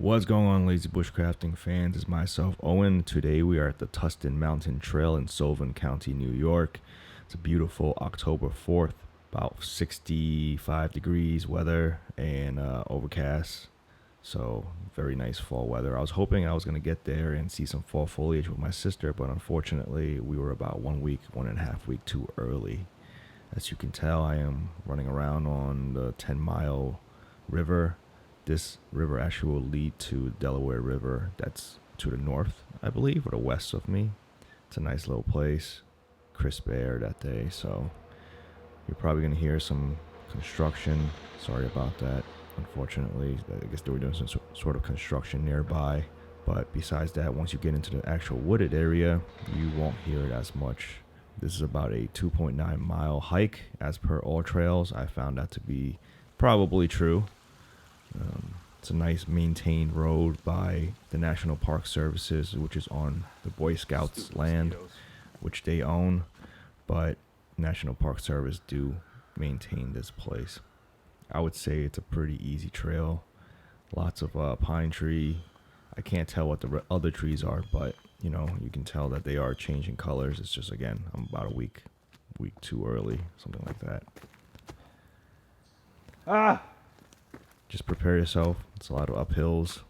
What's going on, lazy bushcrafting fans? It's myself, Owen. Today we are at the Tusten Mountain Trail in Sullivan County, New York. It's a beautiful October 4th, about 65 degrees weather and overcast. So very nice fall weather. I was hoping I was going to get there and see some fall foliage with my sister, but unfortunately we were about 1.5 weeks too early. As you can tell, I am running around on the 10-mile river. This river actually will lead to Delaware River. That's to the north, I believe, or the west of me. It's a nice little place. Crisp air that day, so you're probably going to hear some construction. Sorry about that. Unfortunately, I guess they were doing some sort of construction nearby. But besides that, once you get into the actual wooded area, you won't hear it as much. This is about a 2.9 mile hike as per all trails. I found that to be probably true. It's a nice maintained road by the National Park Services, which is on the Boy Scouts land, which they own, but National Park Service do maintain this place. I would say it's a pretty easy trail. Lots of pine tree. I can't tell what the other trees are, but you know, you can tell that they are changing colors. It's just, again, I'm about a week too early, something like that. Just prepare yourself. It's a lot of uphills.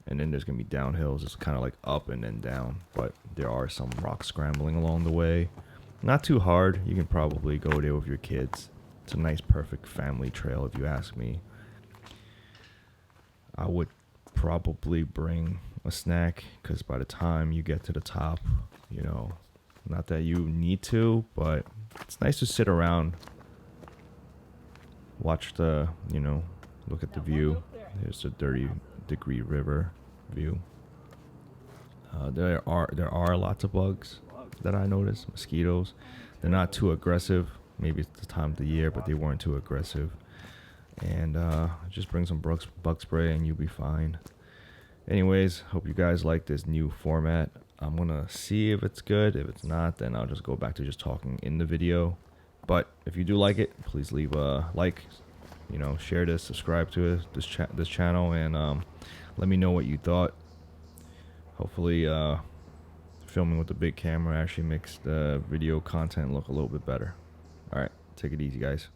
And then there's going to be downhills. It's kind of like up and then down. But there are some rock scrambling along the way. Not too hard. You can probably go there with your kids. It's a nice, perfect family trail, if you ask me. I would probably bring a snack, because by the time you get to the top, you know, not that you need to, but it's nice to sit around, watch the, you know, look at the view. Here's the 30-degree river view. There are lots of bugs that I noticed. Mosquitoes. They're not too aggressive. Maybe it's the time of the year, but they weren't too aggressive. And just bring some bug spray and you'll be fine. Anyways, hope you guys like this new format. I'm gonna see if it's good. If it's not, then I'll just go back to just talking in the video. But if you do like it, please leave a like, you know, share this, subscribe to this channel, and let me know what you thought. Hopefully filming with the big camera actually makes the video content look a little bit better. All right, take it easy, guys.